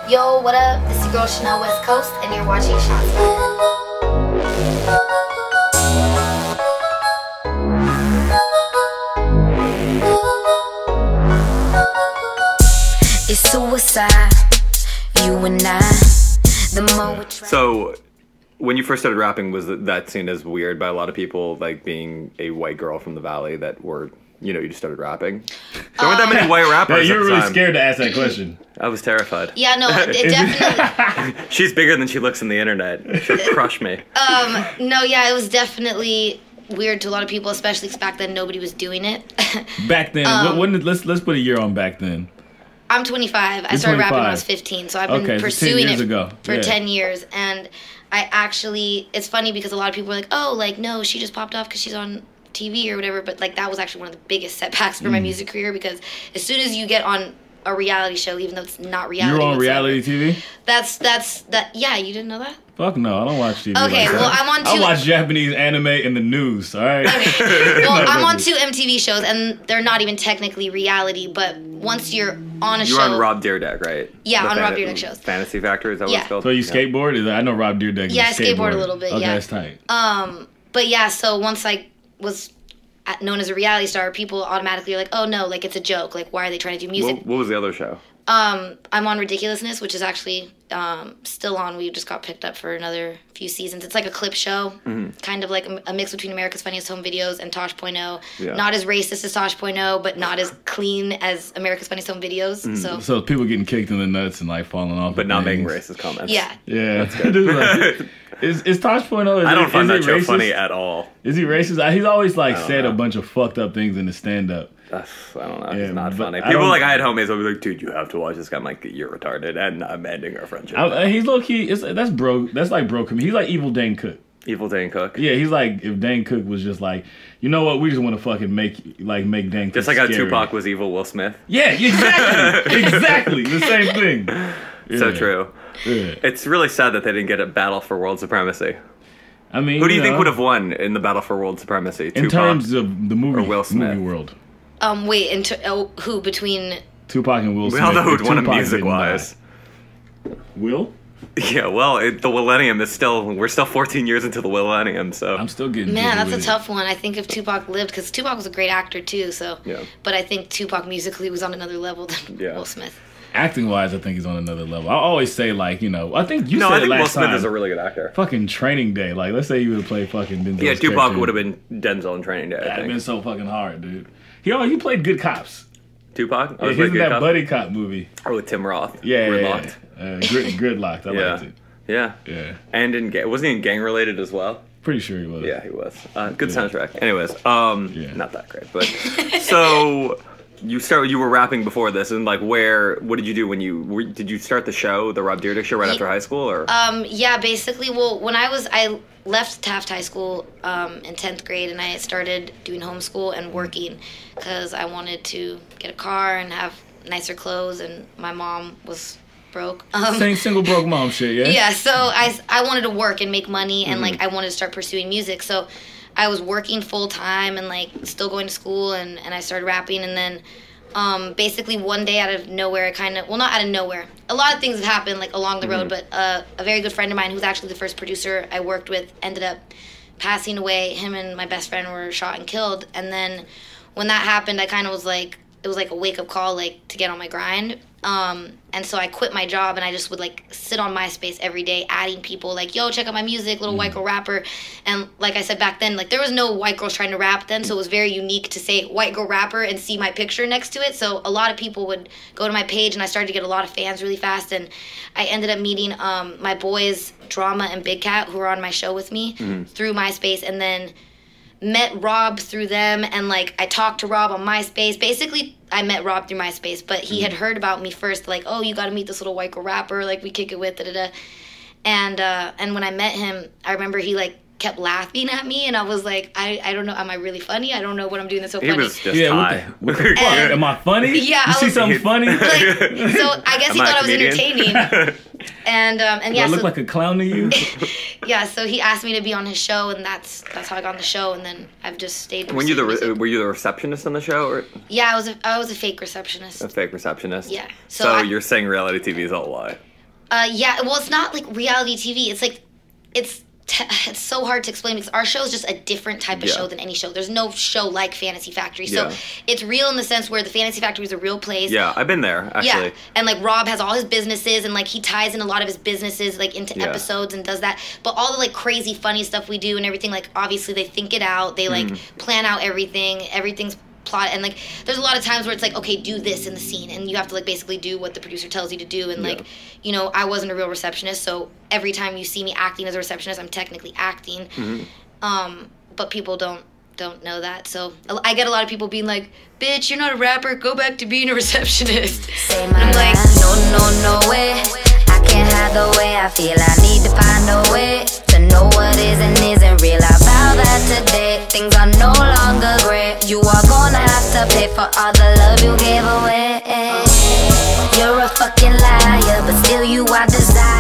Yo, what up? This is your girl Chanel West Coast, and you're watching Shots Fired. It's suicide, you and I. The more we try. So, when you first started rapping, was that seen as weird by a lot of people, like being a white girl from the Valley that were, you know, you just started rapping? There weren't that many white rappers. You were really scared to ask that question. I was terrified. Yeah, no, it definitely. She's bigger than she looks on the internet. She'll crush me. No, yeah, it was definitely weird to a lot of people, especially because back then nobody was doing it. Back then, let's put a year on back then. I'm 25. I started rapping when I was 15, so I've been pursuing it for 10 years. And I actually, it's funny because a lot of people are like, oh, like, no, she just popped off because she's on TV or whatever. But, like, that was actually one of the biggest setbacks for my music career because as soon as you get on a reality show, even though it's not reality. You're on reality TV? That. Yeah, you didn't know that? Fuck no, I don't watch TV. Okay, like well, I'm on I watch Japanese anime in the news, all right? Okay. Well, I'm on 2 MTV shows, and they're not even technically reality, but once you're on a show... You're on Rob Dyrdek, right? Yeah, on Rob Dyrdek shows. Fantasy Factor, is that what it's called? So you skateboard? I know Rob Dyrdek. Yeah, I skateboard a little bit, okay, yeah. That's tight. But yeah, so once I was known as a reality star, people automatically are like, oh no, like it's a joke. Like, why are they trying to do music? What was the other show? I'm on Ridiculousness, which is actually still on. We just got picked up for another few seasons. It's like a clip show, kind of like a mix between America's Funniest Home Videos and Tosh.0. Yeah. Not as racist as Tosh.0, but not as clean as America's Funniest Home Videos. So people getting kicked in the nuts and like falling off. But not making racist comments. Yeah. Yeah. That's good. Is Tosh.0? I don't find that show funny at all. Is he racist? He's always like said a bunch of fucked up things in his stand-up. I don't know. It's not funny. People like I had homies will be like, dude, you have to watch this guy. I'm like, you're retarded, and I'm ending our friendship. He's low key. That's bro. That's like bro. He's like evil Dane Cook. Evil Dane Cook. Yeah, he's like if Dane Cook was just like, you know what? We just want to fucking make Dane Cook just like how scary. Tupac was evil Will Smith. Yeah, exactly, exactly the same thing. Yeah. So true. Yeah. It's really sad that they didn't get a battle for world supremacy. I mean, who do you think would have won in the battle for world supremacy? In terms of the movie, or Will Smith? Movie world. Wait, who between Tupac and Will Smith? We all know who'd won music-wise. Will? Yeah, well, the millennium is we're still 14 years into the millennium, so. I'm still getting that's a tough one. I think if Tupac lived, because Tupac was a great actor too, so. Yeah. But I think Tupac musically was on another level than Will Smith. Acting-wise, I think he's on another level. I always say, like, you know, I think you said I think last Will Smith time, is a really good actor. Fucking Training Day. Like, let's say you would have played fucking Denzel's Yeah, Tupac character. would have been Denzel in Training Day, I think. That'd been so fucking hard, dude. He played good cops. Tupac? Yeah, he's in that buddy cop movie. Or with Tim Roth. Yeah, Gridlocked. Gridlocked. I liked it. Yeah. Yeah. And wasn't he in gang related as well? Pretty sure he was. Yeah, he was. Good soundtrack. Anyways, not that great, but so you were rapping before this, and like what did you do did you start the show, the Rob Dyrdek show, right after high school, or? Yeah, basically. Well, when I left Taft High School in 10th grade, and I started doing homeschool and working because I wanted to get a car and have nicer clothes, and my mom was broke. Same single broke mom shit, yeah? Yeah, so I wanted to work and make money, and like I wanted to start pursuing music, so I was working full time and like still going to school, and I started rapping, and then basically one day out of nowhere, not out of nowhere, a lot of things have happened like along the road, but a very good friend of mine who's actually the first producer I worked with ended up passing away. Him and my best friend were shot and killed, and then when that happened, I kind of was like, it was like a wake-up call, like to get on my grind. And so I quit my job, and I just would like sit on MySpace every day adding people like, yo, check out my music, little white girl rapper. And like I said back then, like there was no white girls trying to rap then, so it was very unique to say white girl rapper and see my picture next to it. So a lot of people would go to my page, and I started to get a lot of fans really fast, and I ended up meeting my boys Drama and Big Cat, who were on my show with me through MySpace, and then met Rob through them, and like I talked to Rob on MySpace. Basically, I met Rob through MySpace, but he had heard about me first, like, oh, you got to meet this little white girl rapper, like we kick it with, da-da-da. And when I met him, I remember he like kept laughing at me, and I was like, I don't know, am I really funny? I don't know what I'm doing that's so funny. He was just high. What the fuck? Am I funny? Yeah, you see something funny? Like, so I guess he thought I was entertaining. And yeah, do I look like a clown to you? Yeah, so he asked me to be on his show, and that's how I got on the show, and then I've just stayed. Were you the receptionist on the show, or? Yeah, I was a fake receptionist. A fake receptionist. Yeah. So you're saying reality TV is all a lie? Yeah, well, it's not like reality TV. It's like, it's so hard to explain because our show is just a different type of show than any show. There's no show like Fantasy Factory. So it's real in the sense where the Fantasy Factory is a real place. Yeah, I've been there, actually. Yeah, and like Rob has all his businesses and like he ties in a lot of his businesses like into episodes and does that. But all the like crazy funny stuff we do and everything, like obviously they think it out. They like plan out everything. Everything's plot, and like there's a lot of times where it's like, okay, do this in the scene, and you have to like basically do what the producer tells you to do. And like, you know, I wasn't a real receptionist, so every time you see me acting as a receptionist, I'm technically acting. But people don't know that, so I get a lot of people being like, bitch, you're not a rapper, go back to being a receptionist. I'm like, no way, I can't hide the way I feel. I need to find a way to know what is and isn't real. I vow that today things are no longer great. You are gonna have to pay for all the love you gave away. You're a fucking liar, but still you are desire.